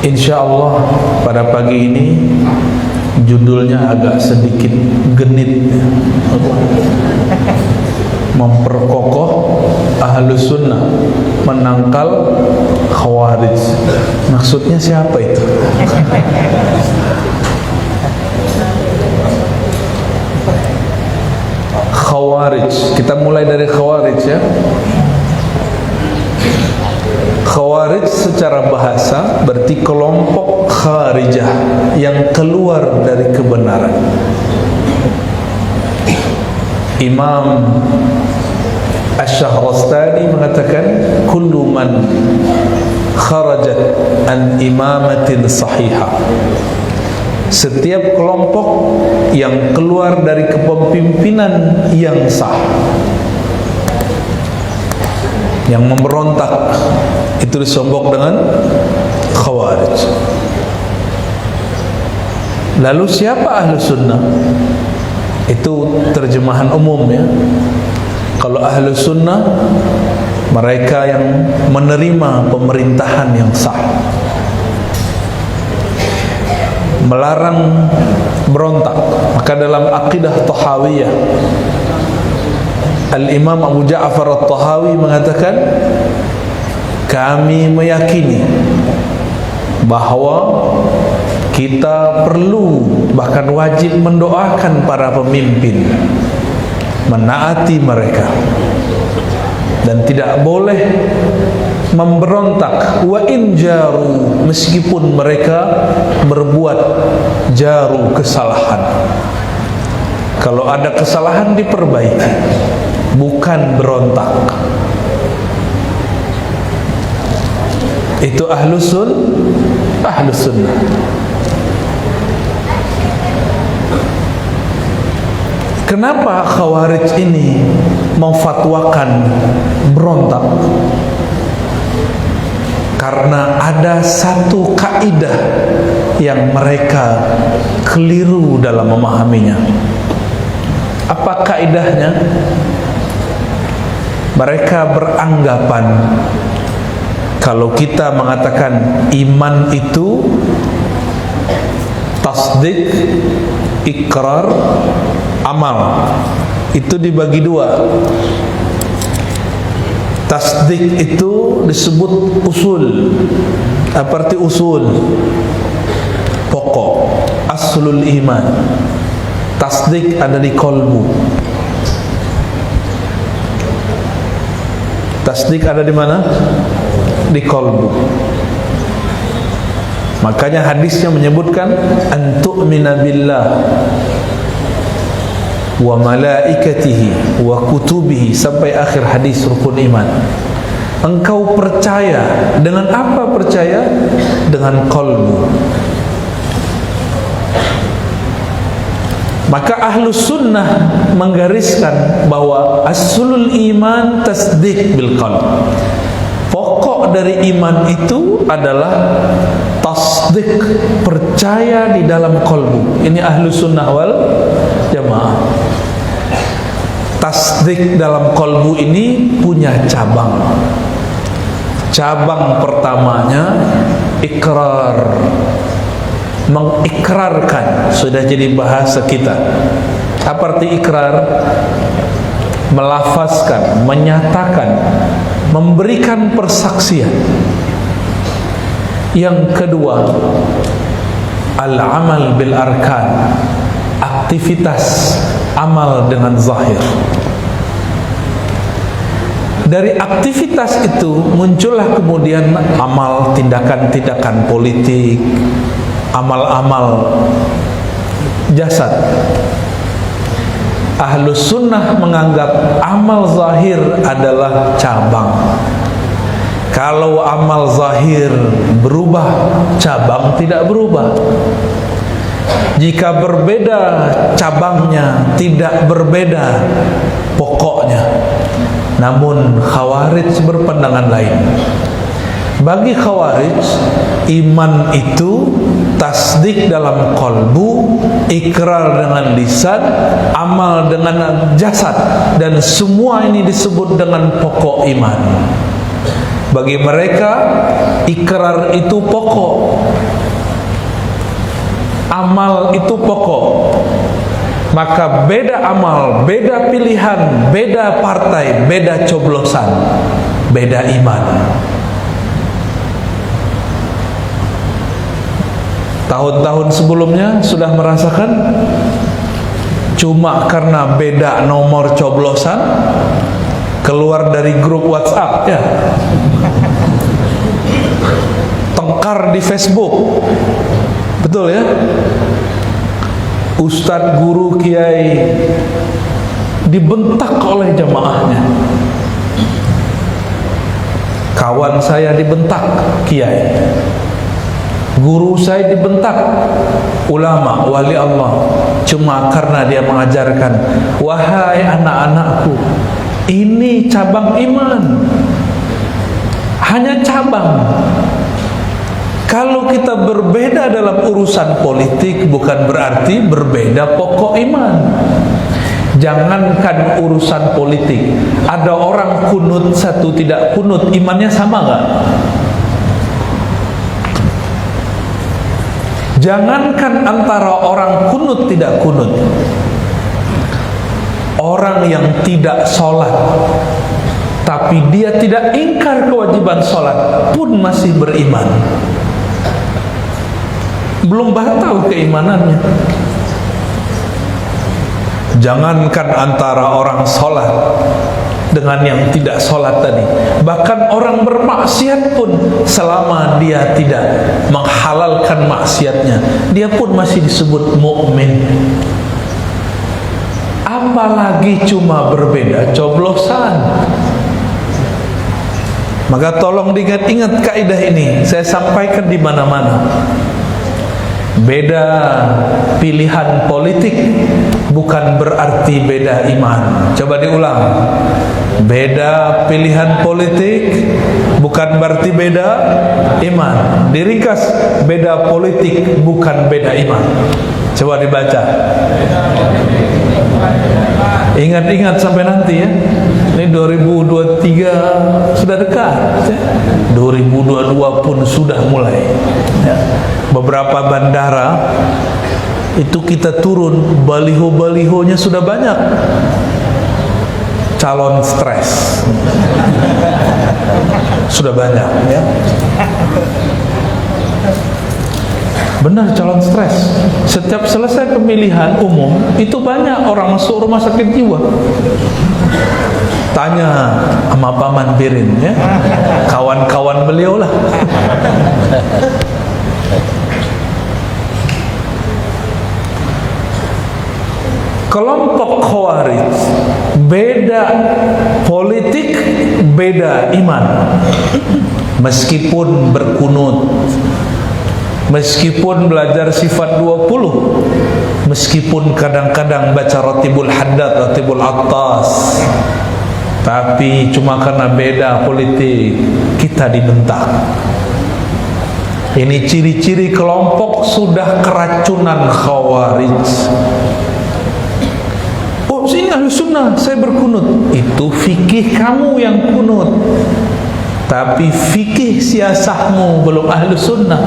Insya Allah pada pagi ini judulnya agak sedikit genit, memperkokoh Ahlus Sunnah menangkal Khawarij. Maksudnya siapa itu? Khawarij. Kita mulai dari Khawarij ya. Khawarij secara bahasa berarti kelompok kharijah yang keluar dari kebenaran. Imam Asy-Syahrastani mengatakan kullu man kharajat an imamatin sahihah, setiap kelompok yang keluar dari kepemimpinan yang sah, yang memberontak, itu disebut dengan Khawarij. Lalu siapa Ahlus Sunnah? Itu terjemahan umum ya. Kalau Ahlus Sunnah, mereka yang menerima pemerintahan yang sah, melarang berontak. Maka dalam akidah Tahawiyah, Al-Imam Abu Ja'far At-Tahawi mengatakan, kami meyakini bahwa kita perlu, bahkan wajib mendoakan para pemimpin, menaati mereka, dan tidak boleh memberontak wa in jaru, meskipun mereka berbuat jaru, kesalahan. Kalau ada kesalahan diperbaiki, bukan berontak. Itu Ahlus Sunnah. Kenapa Khawarij ini memfatwakan berontak? Karena ada satu kaidah yang mereka keliru dalam memahaminya. Apa kaidahnya? Mereka beranggapan kalau kita mengatakan iman itu tasdik, ikrar, amal, itu dibagi dua. Tasdik itu disebut usul. Apa arti usul? Pokok, aslul iman. Tasdik ada di kolbu. Tasdik ada di mana? Di kolbu. Makanya hadisnya menyebutkan antu'mina billah wa malaikatihi wa kutubihi sampai akhir hadis rukun iman. Engkau percaya dengan apa? Percaya dengan kolbu. Maka Ahlus Sunnah menggariskan bahwa aslul iman tasdik bil qalb. Pokok dari iman itu adalah tasdik, percaya di dalam kolbu. Ini Ahlus Sunnah wal Jamaah. Tasdik dalam kolbu ini punya cabang. Cabang pertamanya ikrar, mengikrarkan, sudah jadi bahasa kita. Apa arti ikrar? Melafazkan, menyatakan, memberikan persaksian. Yang kedua, al-amal bil arkan, aktivitas amal dengan zahir. Dari aktivitas itu muncullah kemudian amal, tindakan-tindakan politik, amal-amal jasad. Ahlus Sunnah menganggap amal zahir adalah cabang. Kalau amal zahir berubah, cabang tidak berubah. Jika berbeda cabangnya, tidak berbeda pokoknya. Namun Khawarij berpandangan lain. Bagi Khawarij, iman itu tasdik dalam kolbu, ikrar dengan lisan, amal dengan jasad, dan semua ini disebut dengan pokok iman. Bagi mereka ikrar itu pokok, amal itu pokok. Maka beda amal, beda pilihan, beda partai, beda coblosan, beda iman. Tahun-tahun sebelumnya sudah merasakan, cuma karena beda nomor coblosan keluar dari grup WhatsApp ya, tengkar di Facebook, betul ya. Ustadz, guru, kiai dibentak oleh jamaahnya. Kawan saya dibentak kiai, guru saya dibentak ulama, wali Allah, cuma karena dia mengajarkan, wahai anak-anakku, ini cabang iman, hanya cabang. Kalau kita berbeda dalam urusan politik, bukan berarti berbeda pokok iman. Jangankan urusan politik, ada orang kunut satu tidak kunut, imannya sama gak? Jangankan antara orang kunut tidak kunut, orang yang tidak sholat tapi dia tidak ingkar kewajiban sholat pun masih beriman, belum batal keimanannya. Jangankan antara orang sholat dengan yang tidak sholat tadi, bahkan orang bermaksiat pun selama dia tidak menghalalkan maksiatnya, dia pun masih disebut mukmin. Apalagi cuma berbeda coblosan. Maka tolong diingat-ingat kaidah ini, saya sampaikan di mana-mana. Beda pilihan politik bukan berarti beda iman. Coba diulang. Beda pilihan politik bukan berarti beda iman. Diringkas, beda politik bukan beda iman. Coba dibaca. Ingat-ingat sampai nanti ya. Ini 2023 sudah dekat ya. 2022 pun sudah mulai ya. Beberapa bandara itu kita turun, baliho-balihonya sudah banyak, calon stres sudah banyak ya. Benar, calon stres. Setiap selesai pemilihan umum itu banyak orang masuk rumah sakit jiwa. Tanya sama Pak Mandirin ya, kawan-kawan beliau lah. Kelompok Khawarij beda politik, beda iman. Meskipun berkunut, meskipun belajar sifat 20, meskipun kadang-kadang baca Ratibul Haddad, Ratibul Attas, tapi cuma karena beda politik kita dibentak. Ini ciri-ciri kelompok sudah keracunan Khawarij. Oh, sini ahli sunnah, saya berkunut. Itu fikih kamu yang kunut, tapi fikih siasahmu belum ahli sunnah.